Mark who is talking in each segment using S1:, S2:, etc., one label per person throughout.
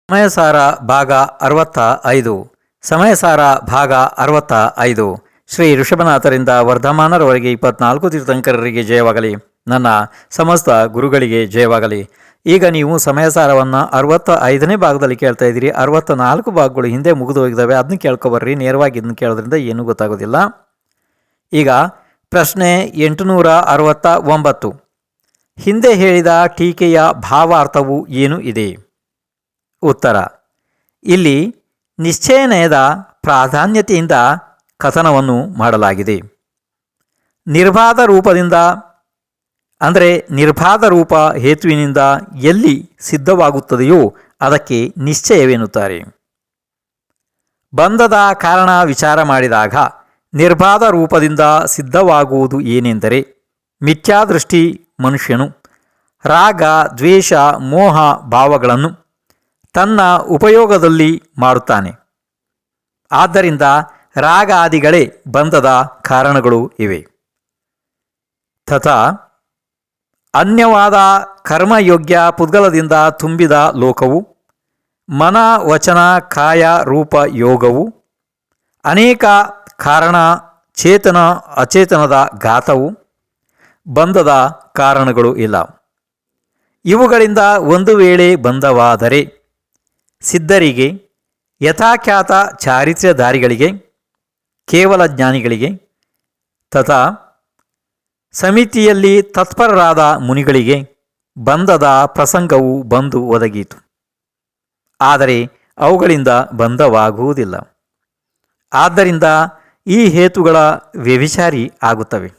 S1: ಸಮಯಸಾರ ಭಾಗ 65 ಸಮಯಸಾರ ಭಾಗ 65 ಶ್ರೀ ಋಷಭನಾಥರಿಂದ ವರ್ಧಮಾನರವರೆಗೆ 24 ತೀರ್ಥಂಕರರಿಗೆ ಜಯವಾಗಲಿ. ನನ್ನ ಸಮಸ್ತ ಗುರುಗಳಿಗೆ ಜಯವಾಗಲಿ. ಈಗ ನೀವು ಸಮಯಸಾರವನ್ನು 65ನೇ ಭಾಗದಲ್ಲಿ ಕೇಳ್ತಾ ಇದ್ದೀರಿ. 64 ಭಾಗಗಳು ಹಿಂದೆ ಮುಗಿದು ಹೋಗಿದ್ದಾವೆ. ಅದನ್ನ ಕೇಳ್ಕೊಬರ್ರಿ. ನೇರವಾಗಿ ಇದನ್ನು ಕೇಳೋದ್ರಿಂದ ಏನೂ ಗೊತ್ತಾಗೋದಿಲ್ಲ. ಈಗ ಪ್ರಶ್ನೆ 869. ಹಿಂದೆ ಹೇಳಿದ ಟೀಕೆಯ ಭಾವಾರ್ಥವು ಏನು ಇದೆ? ಉತ್ತರ: ಇಲ್ಲಿ ನಿಶ್ಚಯನಯದ ಪ್ರಾಧಾನ್ಯತೆಯಿಂದ ಕಥನವನ್ನು ಮಾಡಲಾಗಿದೆ. ನಿರ್ಬಾಧ ರೂಪದಿಂದ ಅಂದರೆ ನಿರ್ಬಾಧ ರೂಪ ಹೇತುವಿನಿಂದ ಎಲ್ಲಿ ಸಿದ್ಧವಾಗುತ್ತದೆಯೋ ಅದಕ್ಕೆ ನಿಶ್ಚಯವೆನ್ನುತ್ತಾರೆ. ಬಂಧದ ಕಾರಣ ವಿಚಾರ ಮಾಡಿದಾಗ ನಿರ್ಬಾಧ ರೂಪದಿಂದ ಸಿದ್ಧವಾಗುವುದು ಏನೆಂದರೆ ಮಿಥ್ಯಾದೃಷ್ಟಿ. ಮನುಷ್ಯನು ರಾಗ, ದ್ವೇಷ, ಮೋಹ ಭಾವಗಳನ್ನು ತನ್ನ ಉಪಯೋಗದಲ್ಲಿ ಮಾಡುತ್ತಾನೆ. ಆದ್ದರಿಂದ ರಾಗಾದಿಗಳೇ ಬಂಧದ ಕಾರಣಗಳು ಇವೆ. ತಥಾ ಅನ್ಯವಾದ ಕರ್ಮಯೋಗ್ಯ ಪುದ್ಗಲದಿಂದ ತುಂಬಿದ ಲೋಕವು, ಮನ ವಚನ ಕಾಯ ರೂಪ ಯೋಗವು, ಅನೇಕ ಕಾರಣ ಚೇತನ ಅಚೇತನದ ಘಾತವು ಬಂಧದ ಕಾರಣಗಳು ಇಲ್ಲ. ಇವುಗಳಿಂದ ಒಂದು ವೇಳೆ ಬಂಧವಾದರೆ ಸಿದ್ಧರಿಗೆ, ಯಥಾಖ್ಯಾತ ಚಾರಿತ್ರ್ಯಧಾರಿಗಳಿಗೆ, ಕೇವಲ ಜ್ಞಾನಿಗಳಿಗೆ ತಥಾ ಸಮಿತಿಯಲ್ಲಿ ತತ್ಪರರಾದ ಮುನಿಗಳಿಗೆ ಬಂಧದ ಪ್ರಸಂಗವು ಬಂದು ಒದಗಿತು. ಆದರೆ ಅವುಗಳಿಂದ ಬಂಧವಾಗುವುದಿಲ್ಲ. ಆದ್ದರಿಂದ ಈ ಹೇತುಗಳ ವ್ಯಭಿಚಾರಿ ಆಗುತ್ತವೆ.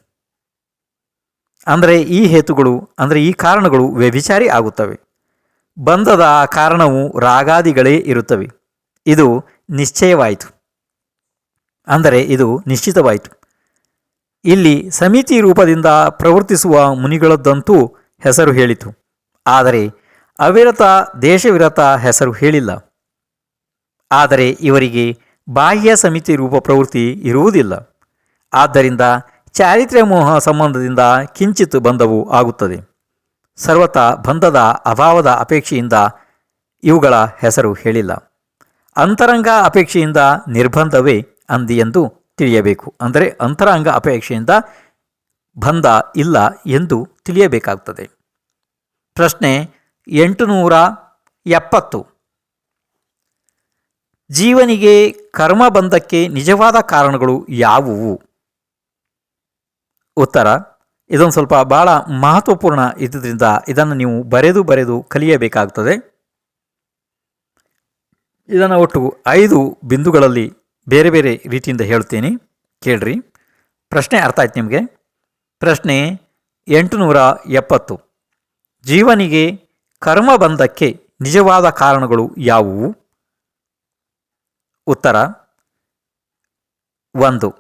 S1: ಈ ಕಾರಣಗಳು ವ್ಯಭಿಚಾರಿ ಆಗುತ್ತವೆ. ಬಂಧದ ಕಾರಣವು ರಾಗಾದಿಗಳೇ ಇರುತ್ತವೆ. ಇದು ನಿಶ್ಚಯವಾಯಿತು, ಇದು ನಿಶ್ಚಿತವಾಯಿತು. ಇಲ್ಲಿ ಸಮಿತಿ ರೂಪದಿಂದ ಪ್ರವರ್ತಿಸುವ ಮುನಿಗಳದ್ದಂತೂ ಹೆಸರು ಹೇಳಿತು. ಆದರೆ ಅವಿರತ ದೇಶವಿರತ ಹೆಸರು ಹೇಳಿಲ್ಲ. ಆದರೆ ಇವರಿಗೆ ಬಾಹ್ಯ ಸಮಿತಿ ರೂಪ ಪ್ರವೃತ್ತಿ ಇರುವುದಿಲ್ಲ. ಆದ್ದರಿಂದ ಚಾರಿತ್ರ್ಯ ಮೋಹ ಸಂಬಂಧದಿಂದ ಕಿಂಚಿತ್ ಬಂಧವು ಆಗುತ್ತದೆ. ಸರ್ವತಾ ಬಂಧದ ಅಭಾವದ ಅಪೇಕ್ಷೆಯಿಂದ ಇವುಗಳ ಹೆಸರು ಹೇಳಿಲ್ಲ. ಅಂತರಂಗ ಅಪೇಕ್ಷೆಯಿಂದ ನಿರ್ಬಂಧವೇ ಅಂದಿ ಎಂದು ತಿಳಿಯಬೇಕು. ಅಂತರಂಗ ಅಪೇಕ್ಷೆಯಿಂದ ಬಂಧ ಇಲ್ಲ ಎಂದು ತಿಳಿಯಬೇಕಾಗುತ್ತದೆ. ಪ್ರಶ್ನೆ 870. ಜೀವನಿಗೆ ಕರ್ಮಬಂಧಕ್ಕೆ ನಿಜವಾದ ಕಾರಣಗಳು ಯಾವುವು? ಉತ್ತರ: ಇದೊಂದು ಸ್ವಲ್ಪ ಭಾಳ ಮಹತ್ವಪೂರ್ಣ ಇದ್ದರಿಂದ ಇದನ್ನು ನೀವು ಬರೆದು ಕಲಿಯಬೇಕಾಗುತ್ತದೆ. ಇದನ್ನು ಒಟ್ಟು 5 ಬಿಂದುಗಳಲ್ಲಿ ಬೇರೆ ಬೇರೆ ರೀತಿಯಿಂದ ಹೇಳ್ತೀನಿ, ಕೇಳ್ರಿ. ಪ್ರಶ್ನೆ ಅರ್ಥ ಆಯ್ತು ನಿಮಗೆ? ಪ್ರಶ್ನೆ 870. ಜೀವನಿಗೆ ಕರ್ಮಬಂಧಕ್ಕೆ ನಿಜವಾದ ಕಾರಣಗಳು ಯಾವುವು? ಉತ್ತರ: 1.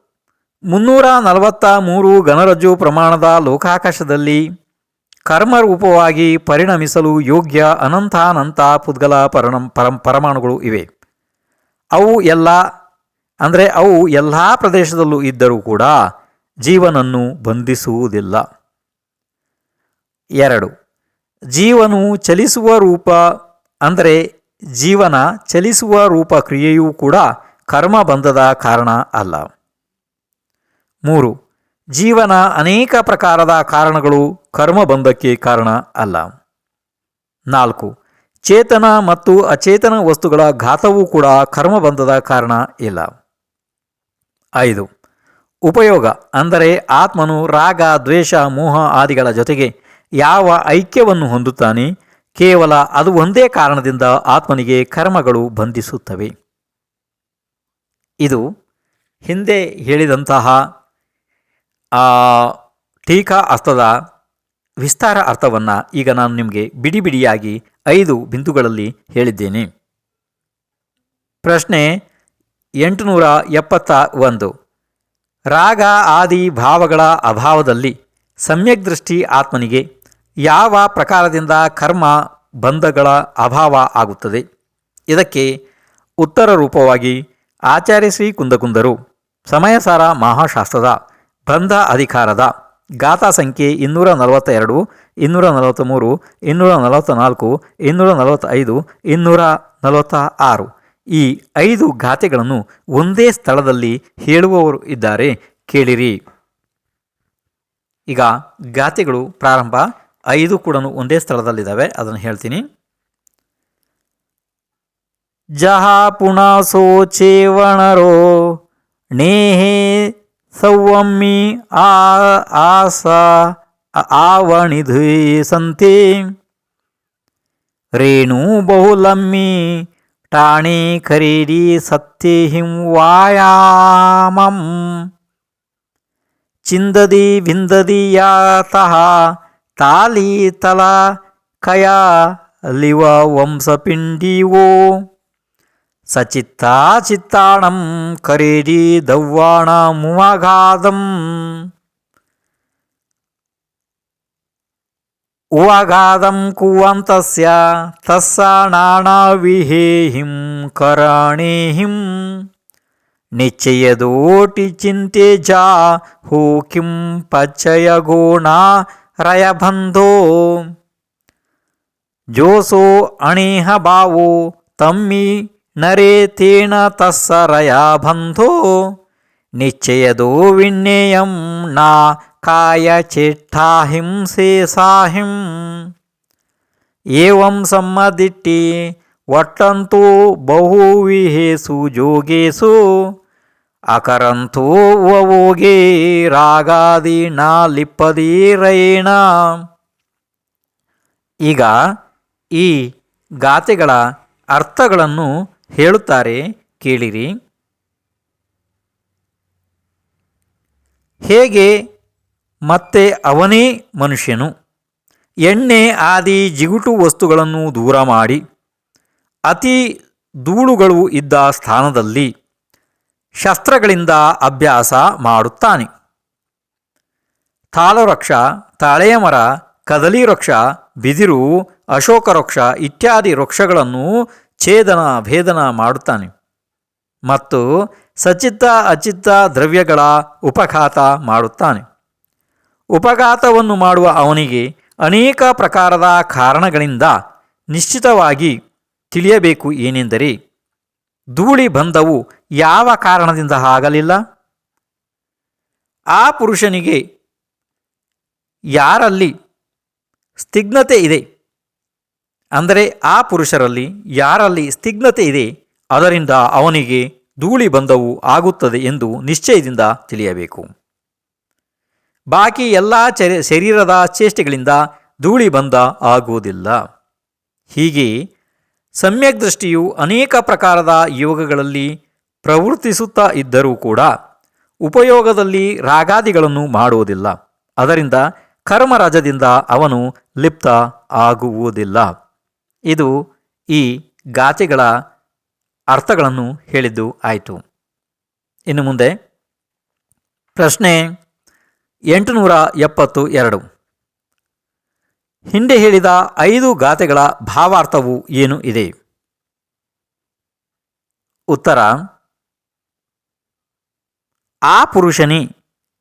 S1: 343 ಗಣರಜ್ಜು ಪ್ರಮಾಣದ ಲೋಕಾಕಾಶದಲ್ಲಿ ಕರ್ಮರೂಪವಾಗಿ ಪರಿಣಮಿಸಲು ಯೋಗ್ಯ ಅನಂತಾನಂತ ಪುದ್ಗಲ ಪರಮಾಣುಗಳು ಇವೆ. ಅವು ಎಲ್ಲ ಪ್ರದೇಶದಲ್ಲೂ ಇದ್ದರೂ ಕೂಡ ಜೀವನನ್ನು ಬಂಧಿಸುವುದಿಲ್ಲ. 2. ಜೀವನು ಚಲಿಸುವ ರೂಪ ಜೀವನ ಚಲಿಸುವ ರೂಪ ಕ್ರಿಯೆಯೂ ಕೂಡ ಕರ್ಮಬಂಧದ ಕಾರಣ ಅಲ್ಲ. 3. ಜೀವನ ಅನೇಕ ಪ್ರಕಾರದ ಕಾರಣಗಳು ಕರ್ಮಬಂಧಕ್ಕೆ ಕಾರಣ ಅಲ್ಲ. 4. ಚೇತನ ಮತ್ತು ಅಚೇತನ ವಸ್ತುಗಳ ಘಾತವೂ ಕೂಡ ಕರ್ಮಬಂಧದ ಕಾರಣ ಇಲ್ಲ. 5. ಉಪಯೋಗ ಆತ್ಮನು ರಾಗ, ದ್ವೇಷ, ಮೋಹ ಆದಿಗಳ ಜೊತೆಗೆ ಯಾವ ಐಕ್ಯವನ್ನು ಹೊಂದುತ್ತಾನೆ, ಕೇವಲ ಅದು ಒಂದೇ ಕಾರಣದಿಂದ ಆತ್ಮನಿಗೆ ಕರ್ಮಗಳು ಬಂಧಿಸುತ್ತವೆ. ಇದು ಹಿಂದೆ ಹೇಳಿದಂತಹ ಟೀಕಾ ಅರ್ಥದ ವಿಸ್ತಾರ ಅರ್ಥವನ್ನು ಈಗ ನಾನು ನಿಮಗೆ ಬಿಡಿಯಾಗಿ 5 ಬಿಂದುಗಳಲ್ಲಿ ಹೇಳಿದ್ದೇನೆ. ಪ್ರಶ್ನೆ 871. ರಾಗ ಆದಿ ಭಾವಗಳ ಅಭಾವದಲ್ಲಿ ಸಮ್ಯಕ್ ದೃಷ್ಟಿ ಆತ್ಮನಿಗೆ ಯಾವ ಪ್ರಕಾರದಿಂದ ಕರ್ಮ ಬಂಧಗಳ ಅಭಾವ ಆಗುತ್ತದೆ? ಇದಕ್ಕೆ ಉತ್ತರ ರೂಪವಾಗಿ ಆಚಾರ್ಯ ಶ್ರೀ ಕುಂದಕುಂದರು ಸಮಯಸಾರ ಮಹಾಶಾಸ್ತ್ರದ ಬಂಧ ಅಧಿಕಾರದ ಗಾಥಾ ಸಂಖ್ಯೆ 242, 243, 244, 245, 246 ಈ 5 ಗಾಥೆಗಳನ್ನು ಒಂದೇ ಸ್ಥಳದಲ್ಲಿ ಹೇಳುವವರು ಇದ್ದಾರೆ, ಕೇಳಿರಿ. ಈಗ ಗಾಥೆಗಳು ಪ್ರಾರಂಭ. 5 ಕೂಡ ಒಂದೇ ಸ್ಥಳದಲ್ಲಿದ್ದಾವೆ, ಅದನ್ನು ಹೇಳ್ತೀನಿ. ಜಹಾ ಪುನಃ ಸೋಚೇವಣರೋ ನೇಹೇ ಸೌವಮ್ಮಿ ಆಸ ಆವಣಿಧಿ ಸಂತೆ ರೇಣು ಬಹುಲಮ್ಮಿ ಟಾಣಿ ಖರೀದಿ ಸತ್ಯ ಹಿಂ ವಾಯಾಮಂ ಚಿಂದದಿ ವಿಂದದಿ ಯಾತಃ ತಾಲಿ ತಲ ಕಯಾ ಲಿವ ವಂಶಪಿಂಡಿವೋ ಸಚಿತ್ತಾ ಚಿತ್ತಾಣಂ ಖರೀದಿ ದವ್ವಾಣ ಮುವಗಾದಂ ಉವಗಾದಂ ಕುವಂತಸ್ಯ ತಸ್ಸಾಣಾಣ ವಿಹೇಹಿಂ ಕರಾಣೇಹಿಂ ನಿಶ್ಚಯದೋಟಿ ಚಿಂತೆ ಜಾ ಹೋ ಕಿಂ ಪಚ್ಚಯ ಗೋಣ ರಯಬಂಧೋ ಜೋಸೋ ಅಣೇಹ ಭಾವೋ ತಮ್ಮಿ ನರೇ ತೇನ ತಸ್ಸರಯ ಬಂಧೋ ನಿಶ್ಚಯದೋ ವಿಣ್ಣೇಯಂ ನಾ ಕಾಯ ಚೇಷ್ಠಾ ಹಿಂಸೆ ಸಾಹಿಂ ಏವಂ ಸಮ್ಮದಿಟ್ಟಿ ಒಟ್ಟಂತೂ ಬಹುವಿಹೇಸು ಜೋಗೇಸು ಅಕರಂತೂ ವವೋಗೆ ರಾಗಾದಿ ನಾ ಲಿಪ್ಪದಿ ರಯೇಣ. ಈಗ ಈ ಗಾಥೆಗಳ ಅರ್ಥಗಳನ್ನು ಹೇಳುತ್ತಾರೆ, ಕೇಳಿರಿ. ಹೇಗೆ ಮತ್ತೆ ಅವನೇ ಮನುಷ್ಯನು ಎಣ್ಣೆ ಆದಿ ಜಿಗುಟು ವಸ್ತುಗಳನ್ನು ದೂರ ಮಾಡಿ ಅತಿ ಧೂಳುಗಳು ಇದ್ದ ಸ್ಥಾನದಲ್ಲಿ ಶಸ್ತ್ರಗಳಿಂದ ಅಭ್ಯಾಸ ಮಾಡುತ್ತಾನೆ. ತಾಳವೃಕ್ಷ, ತಾಳೆಯ ಮರ, ಕದಲಿ ವೃಕ್ಷ, ಬಿದಿರು, ಅಶೋಕ ವೃಕ್ಷ ಇತ್ಯಾದಿ ವೃಕ್ಷಗಳನ್ನು ಛೇದನ ಭೇದನ ಮಾಡುತ್ತಾನೆ ಮತ್ತು ಸಚಿತ್ತ ಅಚಿತ್ತ ದ್ರವ್ಯಗಳ ಉಪಘಾತ ಮಾಡುತ್ತಾನೆ. ಉಪಘಾತವನ್ನು ಮಾಡುವ ಅವನಿಗೆ ಅನೇಕ ಪ್ರಕಾರದ ಕಾರಣಗಳಿಂದ ನಿಶ್ಚಿತವಾಗಿ ತಿಳಿಯಬೇಕು ಏನೆಂದರೆ, ಧೂಳಿ ಬಂಧವು ಯಾವ ಕಾರಣದಿಂದ ಆಗಲಿಲ್ಲ? ಆ ಪುರುಷನಿಗೆ ಯಾರಲ್ಲಿ ಸ್ನಿಗ್ಧತೆ ಇದೆ, ಅಂದರೆ ಆ ಪುರುಷರಲ್ಲಿ ಯಾರಲ್ಲಿ ಸ್ನಿಗ್ಧತೆ ಇದೆ ಅದರಿಂದ ಅವನಿಗೆ ಧೂಳಿ ಬಂಧವು ಆಗುತ್ತದೆ ಎಂದು ನಿಶ್ಚಯದಿಂದ ತಿಳಿಯಬೇಕು. ಬಾಕಿ ಎಲ್ಲ ಶರೀರದ ಚೇಷ್ಟೆಗಳಿಂದ ಧೂಳಿ ಬಂಧ ಆಗುವುದಿಲ್ಲ. ಹೀಗೆ ಸಮ್ಯಕ್ ದೃಷ್ಟಿಯು ಅನೇಕ ಪ್ರಕಾರದ ಯೋಗಗಳಲ್ಲಿ ಪ್ರವರ್ತಿಸುತ್ತಾ ಇದ್ದರೂ ಕೂಡ ಉಪಯೋಗದಲ್ಲಿ ರಾಗಾದಿಗಳನ್ನು ಮಾಡುವುದಿಲ್ಲ. ಅದರಿಂದ ಕರ್ಮರಾಜದಿಂದ ಅವನು ಲಿಪ್ತ ಆಗುವುದಿಲ್ಲ. ಇದು ಈ ಗಾಥೆಗಳ ಅರ್ಥಗಳನ್ನು ಹೇಳಿದ್ದು ಆಯಿತು. ಇನ್ನು ಮುಂದೆ ಪ್ರಶ್ನೆ 872. ಹಿಂದೆ ಹೇಳಿದ 5 ಗಾಥೆಗಳ ಭಾವಾರ್ಥವು ಏನು ಇದೆ? ಉತ್ತರ: ಆ ಪುರುಷನೇ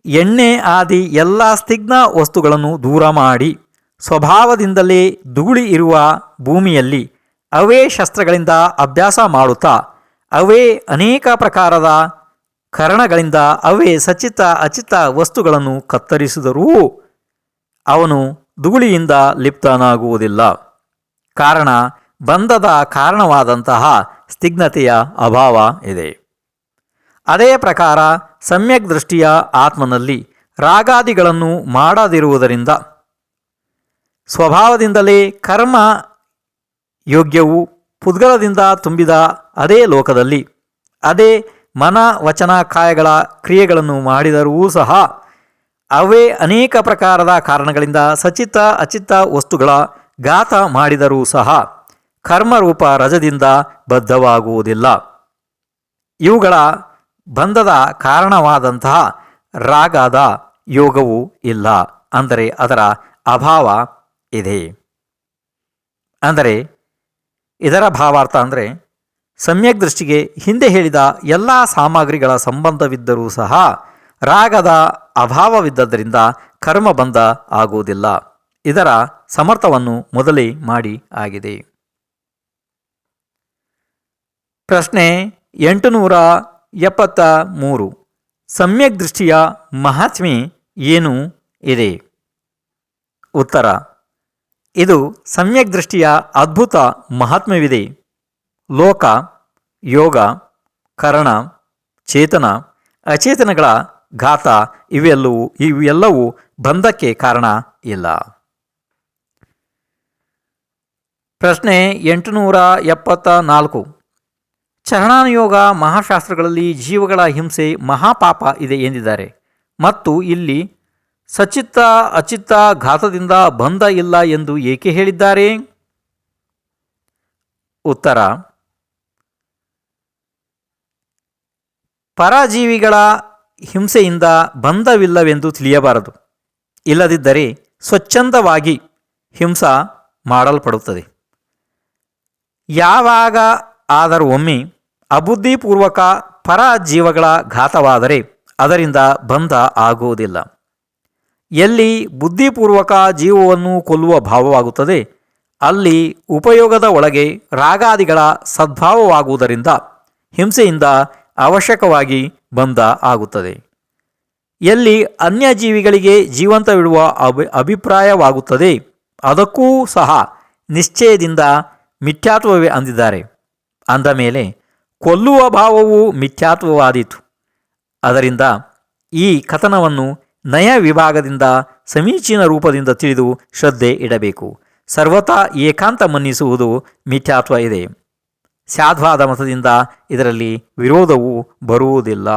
S1: ಎಣ್ಣೆ ಆದಿ ಎಲ್ಲ ಸ್ನಿಗ್ಧ ವಸ್ತುಗಳನ್ನು ದೂರ ಮಾಡಿ ಸ್ವಭಾವದಿಂದಲೇ ಧೂಳಿ ಇರುವ ಭೂಮಿಯಲ್ಲಿ ಅವೇ ಶಸ್ತ್ರಗಳಿಂದ ಅಭ್ಯಾಸ ಮಾಡುತ್ತಾ ಅವೇ ಅನೇಕ ಪ್ರಕಾರದ ಕರಣಗಳಿಂದ ಅವೇ ಸಚಿತ್ತ ಅಚಿತ್ತ ವಸ್ತುಗಳನ್ನು ಕತ್ತರಿಸಿದರೂ ಅವನು ಧೂಳಿಯಿಂದ ಲಿಪ್ತನಾಗುವುದಿಲ್ಲ. ಕಾರಣ ಬಂಧದ ಕಾರಣವಾದಂತಹ ಸ್ನಿಗ್ಧತೆಯ ಅಭಾವ ಇದೆ. ಅದೇ ಪ್ರಕಾರ ಸಮ್ಯಕ್ ದೃಷ್ಟಿಯ ಆತ್ಮನಲ್ಲಿ ರಾಗಾದಿಗಳನ್ನು ಮಾಡದಿರುವುದರಿಂದ ಸ್ವಭಾವದಿಂದಲೇ ಕರ್ಮ ಯೋಗ್ಯವು ಪುದ್ಗಲದಿಂದ ತುಂಬಿದ ಅದೇ ಲೋಕದಲ್ಲಿ ಅದೇ ಮನ ವಚನ ಕಾಯಗಳ ಕ್ರಿಯೆಗಳನ್ನು ಮಾಡಿದರೂ ಸಹ ಅವೇ ಅನೇಕ ಪ್ರಕಾರದ ಕಾರಣಗಳಿಂದ ಸಚಿತ್ತ ಅಚಿತ್ತ ವಸ್ತುಗಳ ಘಾತ ಮಾಡಿದರೂ ಸಹ ಕರ್ಮರೂಪ ರಜದಿಂದ ಬದ್ಧವಾಗುವುದಿಲ್ಲ. ಇವುಗಳ ಬಂಧದ ಕಾರಣವಾದಂತಹ ರಾಗದ ಯೋಗವೂ ಇಲ್ಲ, ಅಂದರೆ ಅದರ ಅಭಾವ ಇದೆ. ಅಂದರೆ ಇದರ ಭಾವಾರ್ಥ ಅಂದರೆ ಸಮ್ಯಕ್ ದೃಷ್ಟಿಗೆ ಹಿಂದೆ ಹೇಳಿದ ಎಲ್ಲ ಸಾಮಗ್ರಿಗಳ ಸಂಬಂಧವಿದ್ದರೂ ಸಹ ರಾಗದ ಅಭಾವವಿದ್ದರಿಂದ ಕರ್ಮಬಂಧ ಆಗುವುದಿಲ್ಲ. ಇದರ ಸಮರ್ಥವನ್ನು ಮೊದಲೇ ಮಾಡಿ ಆಗಿದೆ. ಪ್ರಶ್ನೆ 873. ಸಮ್ಯಕ್ ದೃಷ್ಟಿಯ ಮಹಾತ್ಮೆ ಏನು ಇದೆ? ಉತ್ತರ: ಇದು ಸಮ್ಯಕ್ ದೃಷ್ಟಿಯ ಅದ್ಭುತ ಮಹಾತ್ಮ್ಯವಿದೆ. ಲೋಕ, ಯೋಗ, ಕರಣ, ಚೇತನ, ಅಚೇತನಗಳ ಘಾತ ಇವೆಲ್ಲವೂ ಬಂಧಕ್ಕೆ ಕಾರಣ ಇಲ್ಲ. ಪ್ರಶ್ನೆ 874. ಚರಣಾನುಯೋಗ ಮಹಾಶಾಸ್ತ್ರಗಳಲ್ಲಿ ಜೀವಗಳ ಹಿಂಸೆ ಮಹಾಪಾಪ ಇದೆ ಎಂದಿದ್ದಾರೆ ಮತ್ತು ಇಲ್ಲಿ ಸಚಿತ್ತ ಅಚಿತ್ತ ಘಾತದಿಂದ ಬಂಧ ಇಲ್ಲ ಎಂದು ಏಕೆ ಹೇಳಿದ್ದಾರೆ? ಉತ್ತರ: ಪರಜೀವಿಗಳ ಹಿಂಸೆಯಿಂದ ಬಂಧವಿಲ್ಲವೆಂದು ತಿಳಿಯಬಾರದು. ಇಲ್ಲದಿದ್ದರೆ ಸ್ವಚ್ಛಂದವಾಗಿ ಹಿಂಸ ಮಾಡಲ್ಪಡುತ್ತದೆ. ಯಾವಾಗ ಆದರೂ ಒಮ್ಮೆ ಅಬುದ್ಧಿಪೂರ್ವಕ ಪರಜೀವಗಳ ಘಾತವಾದರೆ ಅದರಿಂದ ಬಂಧ ಆಗುವುದಿಲ್ಲ. ಎಲ್ಲಿ ಬುದ್ಧಿಪೂರ್ವಕ ಜೀವವನ್ನು ಕೊಲ್ಲುವ ಭಾವವಾಗುತ್ತದೆ ಅಲ್ಲಿ ಉಪಯೋಗದ ಒಳಗೆ ರಾಗಾದಿಗಳ ಸದ್ಭಾವವಾಗುವುದರಿಂದ ಹಿಂಸೆಯಿಂದ ಅವಶ್ಯಕವಾಗಿ ಬಂಧ ಆಗುತ್ತದೆ. ಎಲ್ಲಿ ಅನ್ಯಜೀವಿಗಳಿಗೆ ಜೀವಂತವಿಡುವ ಅಭಿಪ್ರಾಯವಾಗುತ್ತದೆ ಅದಕ್ಕೂ ಸಹ ನಿಶ್ಚಯದಿಂದ ಮಿಥ್ಯಾತ್ವವೇ ಅಂದಿದ್ದಾರೆ. ಅಂದ ಮೇಲೆ ಕೊಲ್ಲುವ ಭಾವವು ಮಿಥ್ಯಾತ್ವವಾದೀತು. ಅದರಿಂದ ಈ ಕಥನವನ್ನು ನಯ ವಿಭಾಗದಿಂದ ಸಮೀಚೀನ ರೂಪದಿಂದ ತಿಳಿದು ಶ್ರದ್ಧೆ ಇಡಬೇಕು. ಸರ್ವತಾ ಏಕಾಂತ ಮನ್ನಿಸುವುದು ಮಿಥ್ಯಾತ್ವ ಇದೆ. ಸ್ಯಾದ್ವಾದ ಮತದಿಂದ ಇದರಲ್ಲಿ ವಿರೋಧವು ಬರುವುದಿಲ್ಲ.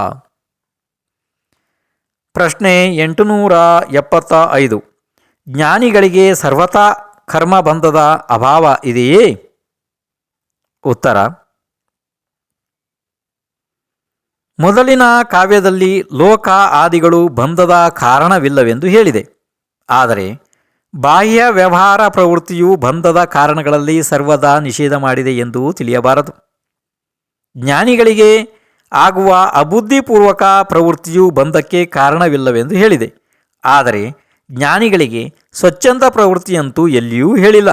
S1: ಪ್ರಶ್ನೆ 875. ಜ್ಞಾನಿಗಳಿಗೆ ಸರ್ವತಾ ಕರ್ಮಬಂಧದ ಅಭಾವ ಇದೆಯೇ? ಉತ್ತರ: ಮೊದಲಿನ ಕಾವ್ಯದಲ್ಲಿ ಲೋಕ ಆದಿಗಳು ಬಂಧದ ಕಾರಣವಿಲ್ಲವೆಂದು ಹೇಳಿದೆ. ಆದರೆ ಬಾಹ್ಯ ವ್ಯವಹಾರ ಪ್ರವೃತ್ತಿಯು ಬಂಧದ ಕಾರಣಗಳಲ್ಲಿ ಸರ್ವದಾ ನಿಷೇಧ ಮಾಡಿದೆ ಎಂದು ತಿಳಿಯಬಾರದು. ಜ್ಞಾನಿಗಳಿಗೆ ಆಗುವ ಅಬುದ್ಧಿಪೂರ್ವಕ ಪ್ರವೃತ್ತಿಯು ಬಂಧಕ್ಕೆ ಕಾರಣವಿಲ್ಲವೆಂದು ಹೇಳಿದೆ. ಆದರೆ ಜ್ಞಾನಿಗಳಿಗೆ ಸ್ವಚ್ಛಂದ ಪ್ರವೃತ್ತಿಯಂತೂ ಎಲ್ಲಿಯೂ ಹೇಳಿಲ್ಲ.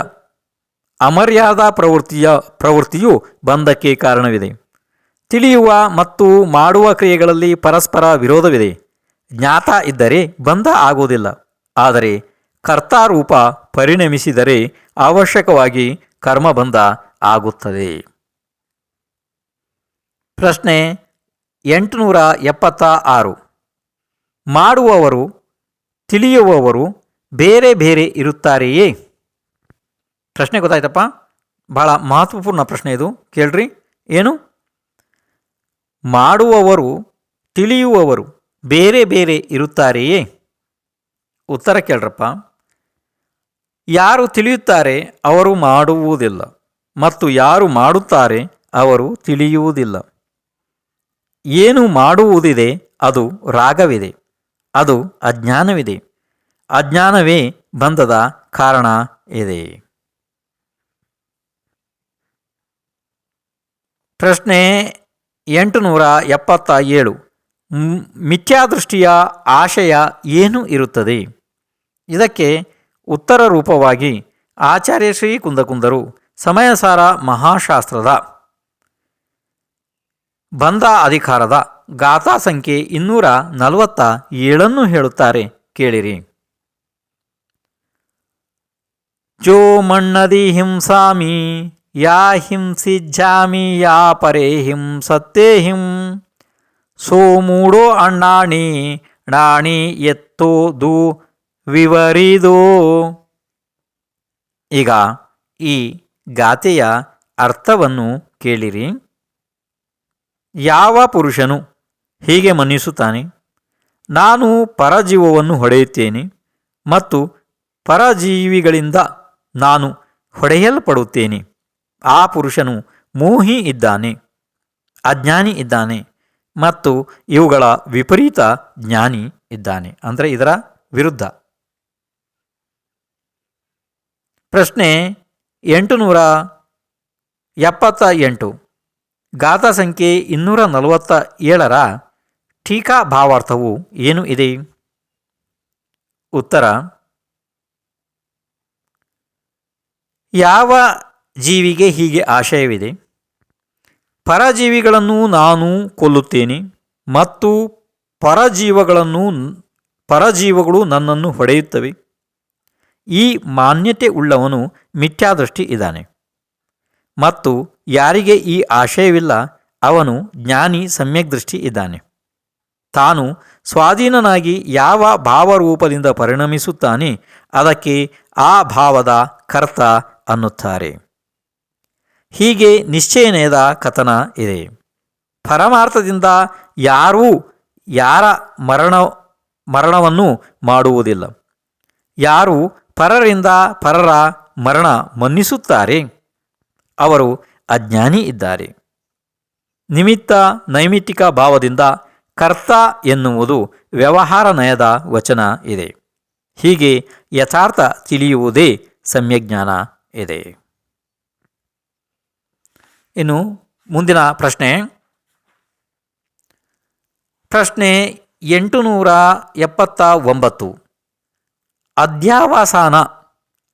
S1: ಅಮರ್ಯಾದ ಪ್ರವೃತ್ತಿಯು ಬಂಧಕ್ಕೆ ಕಾರಣವಿದೆ. ತಿಳಿಯುವ ಮತ್ತು ಮಾಡುವ ಕ್ರಿಯೆಗಳಲ್ಲಿ ಪರಸ್ಪರ ವಿರೋಧವಿದೆ. ಜ್ಞಾತ ಇದ್ದರೆ ಬಂಧ ಆಗುವುದಿಲ್ಲ. ಆದರೆ ಕರ್ತಾರೂಪ ಪರಿಣಮಿಸಿದರೆ ಅವಶ್ಯಕವಾಗಿ ಕರ್ಮಬಂಧ ಆಗುತ್ತದೆ. ಪ್ರಶ್ನೆ 876. ಮಾಡುವವರು ತಿಳಿಯುವವರು ಬೇರೆ ಬೇರೆ ಇರುತ್ತಾರೆಯೇ? ಪ್ರಶ್ನೆ ಗೊತ್ತಾಯ್ತಪ್ಪ? ಬಹಳ ಮಹತ್ವಪೂರ್ಣ ಪ್ರಶ್ನೆ ಇದು, ಕೇಳ್ರಿ. ಏನು? ಮಾಡುವವರು ತಿಳಿಯುವವರು ಬೇರೆ ಬೇರೆ ಇರುತ್ತಾರೆಯೇ? ಉತ್ತರ ಕೇಳ್ರಪ್ಪ. ಯಾರು ತಿಳಿಯುತ್ತಾರೆ ಅವರು ಮಾಡುವುದಿಲ್ಲ ಮತ್ತು ಯಾರು ಮಾಡುತ್ತಾರೆ ಅವರು ತಿಳಿಯುವುದಿಲ್ಲ. ಏನು ಮಾಡುವುದಿದೆ ಅದು ರಾಗವಿದೆ, ಅದು ಅಜ್ಞಾನವಿದೆ. ಅಜ್ಞಾನವೇ ಬಂಧದ ಕಾರಣ ಇದೆ. ಪ್ರಶ್ನೆ 877. ಮಿಥ್ಯಾದೃಷ್ಟಿಯ ಆಶಯ ಏನು ಇರುತ್ತದೆ? ಇದಕ್ಕೆ ಉತ್ತರ ರೂಪವಾಗಿ ಆಚಾರ್ಯ ಶ್ರೀ ಕುಂದಕುಂದರು ಸಮಯಸಾರ ಮಹಾಶಾಸ್ತ್ರದ ಬಂಧ ಅಧಿಕಾರದ ಗಾಥಾ ಸಂಖ್ಯೆ 247 ಹೇಳುತ್ತಾರೆ, ಕೇಳಿರಿ. ಜೋ ಮಣ್ಣದಿ ಹಿಂಸಾಮಿ ಯಾ ಹಿಂಸಿಜ್ಜಾಮಿ ಯಾ ಪರೇ ಹಿಂಸತ್ತೇ ಹಿಂ ಸೋ ಮೂಡೋ ಅಣ್ಣಾಣಿ ಡಾಣಿ ಎತ್ತೋದು ವಿವರಿದೋ. ಈಗ ಈ ಗಾಥೆಯ ಅರ್ಥವನ್ನು ಕೇಳಿರಿ. ಯಾವ ಪುರುಷನು ಹೀಗೆ ಮನ್ನಿಸುತ್ತಾನೆ, ನಾನು ಪರಜೀವವನ್ನು ಹೊಡೆಯುತ್ತೇನೆ ಮತ್ತು ಪರಜೀವಿಗಳಿಂದ ನಾನು ಹೊಡೆಯಲ್ಪಡುತ್ತೇನೆ, ಆ ಪುರುಷನು ಮೋಹಿ ಇದ್ದಾನೆ, ಅಜ್ಞಾನಿ ಇದ್ದಾನೆ ಮತ್ತು ಇವುಗಳ ವಿಪರೀತ ಜ್ಞಾನಿ ಇದ್ದಾನೆ. ಅಂದರೆ ಇದರ ವಿರುದ್ಧ. ಪ್ರಶ್ನೆ 878. ಗಾಥಾ ಸಂಖ್ಯೆ 247 ಟೀಕಾ ಭಾವಾರ್ಥವು ಏನು ಇದೆ? ಉತ್ತರ: ಯಾವ ಜೀವಿಗೆ ಹೀಗೆ ಆಶಯವಿದೆ? ಪರಜೀವಿಗಳನ್ನು ನಾನು ಕೊಲ್ಲುತ್ತೇನೆ ಮತ್ತು ಪರಜೀವಗಳು ನನ್ನನ್ನು ಹೊಡೆಯುತ್ತವೆ. ಈ ಮಾನ್ಯತೆ ಉಳ್ಳವನು ಮಿಥ್ಯಾದೃಷ್ಟಿ ಇದ್ದಾನೆ. ಮತ್ತು ಯಾರಿಗೆ ಈ ಆಶಯವಿಲ್ಲ ಅವನು ಜ್ಞಾನಿ ಸಮ್ಯಕ್ ದೃಷ್ಟಿ ಇದ್ದಾನೆ. ತಾನು ಸ್ವಾಧೀನನಾಗಿ ಯಾವ ಭಾವರೂಪದಿಂದ ಪರಿಣಮಿಸುತ್ತಾನೆ ಅದಕ್ಕೆ ಆ ಭಾವದ ಕರ್ತ ಅನ್ನುತ್ತಾರೆ. ಹೀಗೆ ನಿಶ್ಚಯನೆಯದ ಕಥನ ಇದೆ. ಪರಮಾರ್ಥದಿಂದ ಯಾರೂ ಯಾರ ಮರಣವನ್ನು ಮಾಡುವುದಿಲ್ಲ. ಯಾರು ಪರರಿಂದ ಪರರ ಮರಣ ಮನ್ನಿಸುತ್ತಾರೆ ಅವರು ಅಜ್ಞಾನಿ ಇದ್ದಾರೆ. ನಿಮಿತ್ತ ನೈಮಿತ್ತಿಕ ಭಾವದಿಂದ ಕರ್ತ ಎನ್ನುವುದು ವ್ಯವಹಾರ ನಯದ ವಚನ ಇದೆ. ಹೀಗೆ ಯಥಾರ್ಥ ತಿಳಿಯುವುದೇ ಸಮ್ಯಜ್ಞಾನ ಇದೆ. ಇನ್ನು ಮುಂದಿನ ಪ್ರಶ್ನೆ 879. ಅಧ್ಯಾವಸಾನ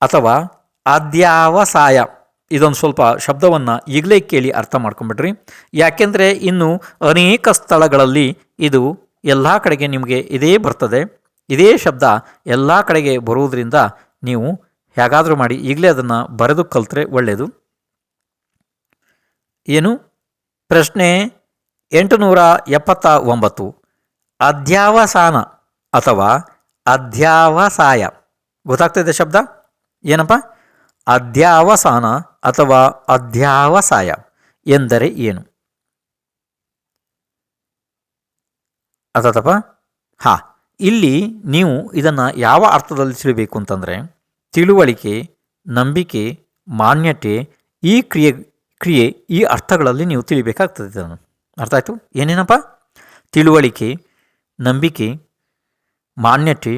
S1: ಅಥವಾ ಅಧ್ಯಾವಸಾಯ, ಇದೊಂದು ಸ್ವಲ್ಪ ಶಬ್ದವನ್ನು ಈಗಲೇ ಕೇಳಿ ಅರ್ಥ ಮಾಡ್ಕೊಂಬಿಡ್ರಿ. ಯಾಕೆಂದರೆ ಇನ್ನು ಅನೇಕ ಸ್ಥಳಗಳಲ್ಲಿ ಇದು ಎಲ್ಲ ಕಡೆಗೆ ನಿಮಗೆ ಇದೇ ಬರ್ತದೆ. ಇದೇ ಶಬ್ದ ಎಲ್ಲ ಕಡೆಗೆ ಬರುವುದರಿಂದ ನೀವು ಹೇಗಾದರೂ ಮಾಡಿ ಈಗಲೇ ಅದನ್ನು ಬರೆದು ಕಲಿತ್ರೆ ಒಳ್ಳೆಯದು. ಏನು? ಪ್ರಶ್ನೆ 879. ಅಧ್ಯಾವಸಾನ ಅಥವಾ ಅಧ್ಯಾವಸಾಯ. ಗೊತ್ತಾಗ್ತಿದೆ ಶಬ್ದ ಏನಪ್ಪ? ಅಧ್ಯಾವಸಾನ ಅಥವಾ ಅಧ್ಯಾವಸಾಯ ಎಂದರೆ ಏನು? ಅರ್ಥಾತಪ್ಪ? ಹಾಂ, ಇಲ್ಲಿ ನೀವು ಇದನ್ನು ಯಾವ ಅರ್ಥದಲ್ಲಿ ತಿಳಿಬೇಕು ಅಂತಂದರೆ, ತಿಳುವಳಿಕೆ, ನಂಬಿಕೆ, ಮಾನ್ಯತೆ, ಈ ಕ್ರಿಯೆ ಈ ಅರ್ಥಗಳಲ್ಲಿ ನೀವು ತಿಳಿಬೇಕಾಗ್ತದೆ. ಇದನ್ನು ಅರ್ಥ ಆಯಿತು? ಏನೇನಪ್ಪ? ತಿಳುವಳಿಕೆ, ನಂಬಿಕೆ, ಮಾನ್ಯತೆ,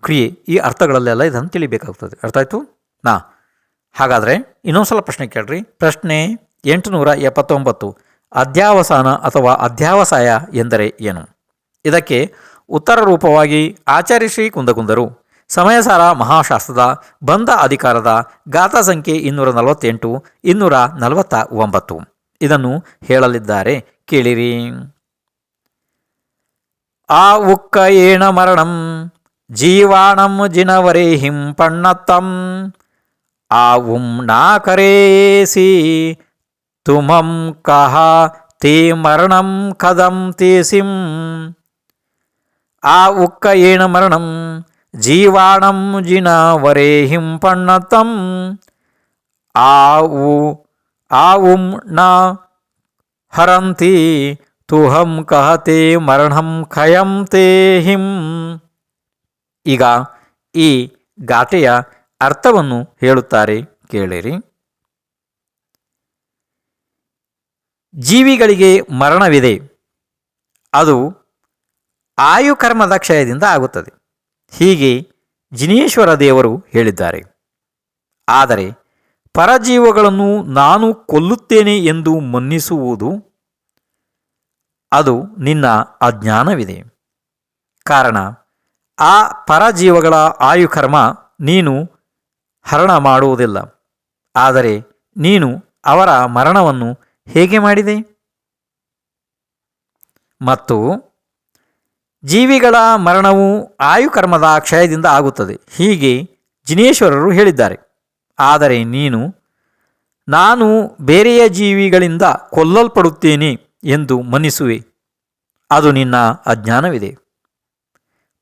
S1: ಕ್ರಿಯೆ, ಈ ಅರ್ಥಗಳಲ್ಲೆಲ್ಲ ಇದನ್ನು ತಿಳಿಬೇಕಾಗ್ತದೆ. ಅರ್ಥ ಆಯಿತು? ಹಾಗಾದರೆ ಇನ್ನೊಂದು ಸಲ ಪ್ರಶ್ನೆ ಕೇಳ್ರಿ. ಪ್ರಶ್ನೆ 879. ಅಧ್ಯಾವಸಾನ ಅಥವಾ ಅಧ್ಯಾವಸಾಯ ಎಂದರೆ ಏನು? ಇದಕ್ಕೆ ಉತ್ತರ ರೂಪವಾಗಿ ಆಚಾರ್ಯ ಶ್ರೀ ಕುಂದಕುಂದರು ಸಮಯಸಾರ ಮಹಾಶಾಸ್ತ್ರದ ಬಂಧ ಅಧಿಕಾರದ ಗಾಥಾ ಸಂಖ್ಯೆ 248, 249 ಇದನ್ನು ಹೇಳಲಿದ್ದಾರೆ. ಕೇಳಿರಿ. ಆ ಉಕ್ಕ ಏಣ ಮರಣಂ ಜೀವಾಣಂ ಜಿನವರೇಹಿಂ ಪಣ್ಣತ್ತಂ ಆವುಂ ನಾಕರೇಸಿ ತುಮಂ ಕಹ ತೇ ಮರಣಂ ಕದಂ ತೇಸಿಂ. ಆ ಉಕ್ಕ ಏಣ ಮರಣಂ ಜೀವಾಣಂ ಜಿನವರೇಹಿಂ ಪಣ್ಣತ್ತಂ ಆವುಂ ನ ಹರಂತಿ ತುಹಂ ಕಹತೆ ಮರಣಂ ಖಯಂ ತೇಹಿಂ. ಈಗ ಈ ಗಾಟೆಯ ಅರ್ಥವನ್ನು ಹೇಳುತ್ತಾರೆ, ಕೇಳಿರಿ. ಜೀವಿಗಳಿಗೆ ಮರಣವಿದೆ. ಅದು ಆಯುಕರ್ಮದ ಕ್ಷಯದಿಂದ ಆಗುತ್ತದೆ. ಹೀಗೆ ಜಿನೇಶ್ವರ ದೇವರು ಹೇಳಿದ್ದಾರೆ. ಆದರೆ ಪರಜೀವಗಳನ್ನು ನಾನು ಕೊಲ್ಲುತ್ತೇನೆ ಎಂದು ಮನ್ನಿಸುವುದು ಅದು ನಿನ್ನ ಅಜ್ಞಾನವಿದೆ. ಕಾರಣ ಆ ಪರಜೀವಗಳ ಆಯುಕರ್ಮ ನೀನು ಹರಣ ಮಾಡುವುದಿಲ್ಲ. ಆದರೆ ನೀನು ಅವರ ಮರಣವನ್ನು ಹೇಗೆ ಮಾಡಿದೆ? ಮತ್ತು ಜೀವಿಗಳ ಮರಣವು ಆಯುಕರ್ಮದ ಕ್ಷಯದಿಂದ ಆಗುತ್ತದೆ. ಹೀಗೆ ಜಿನೇಶ್ವರರು ಹೇಳಿದ್ದಾರೆ. ಆದರೆ ನೀನು ನಾನು ಬೇರೆಯ ಜೀವಿಗಳಿಂದ ಕೊಲ್ಲಲ್ಪಡುತ್ತೇನೆ ಎಂದು ಮನ್ನಿಸುವೆ. ಅದು ನಿನ್ನ ಅಜ್ಞಾನವಿದೆ.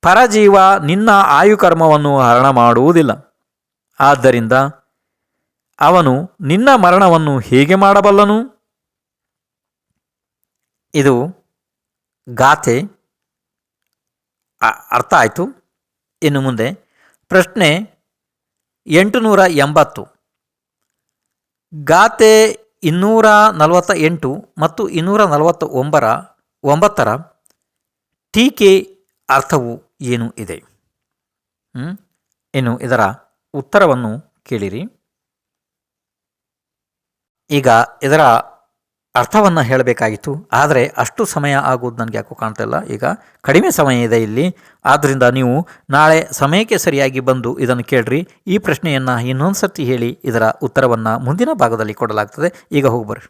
S1: ಪರಜೀವ ನಿನ್ನ ಆಯುಕರ್ಮವನ್ನು ಹರಣ ಮಾಡುವುದಿಲ್ಲ. ಆದ್ದರಿಂದ ಅವನು ನಿನ್ನ ಮರಣವನ್ನು ಹೇಗೆ ಮಾಡಬಲ್ಲನು? ಇದು ಗಾಥೆ ಅರ್ಥ ಆಯಿತು. ಇನ್ನು ಮುಂದೆ ಪ್ರಶ್ನೆ 880. ಗಾಥೆ 248 ಮತ್ತು 249 ಟೀಕೆ ಅರ್ಥವು ಏನು ಇದೆ? ಇನ್ನು ಇದರ ಉತ್ತರವನ್ನು ಕೇಳಿರಿ. ಈಗ ಇದರ ಅರ್ಥವನ್ನು ಹೇಳಬೇಕಾಗಿತ್ತು, ಆದರೆ ಅಷ್ಟು ಸಮಯ ಆಗೋದು ನನಗೆ ಯಾಕೋ ಕಾಣ್ತಾ ಇಲ್ಲ. ಈಗ ಕಡಿಮೆ ಸಮಯ ಇದೆ ಇಲ್ಲಿ, ಆದ್ದರಿಂದ ನೀವು ನಾಳೆ ಸಮಯಕ್ಕೆ ಸರಿಯಾಗಿ ಬಂದು ಇದನ್ನು ಕೇಳ್ರಿ. ಈ ಪ್ರಶ್ನೆಯನ್ನು ಇನ್ನೊಂದು ಸರ್ತಿ ಹೇಳಿ ಇದರ ಉತ್ತರವನ್ನು ಮುಂದಿನ ಭಾಗದಲ್ಲಿ ಕೊಡಲಾಗ್ತದೆ. ಈಗ ಹೋಗ್ಬರ್ರಿ.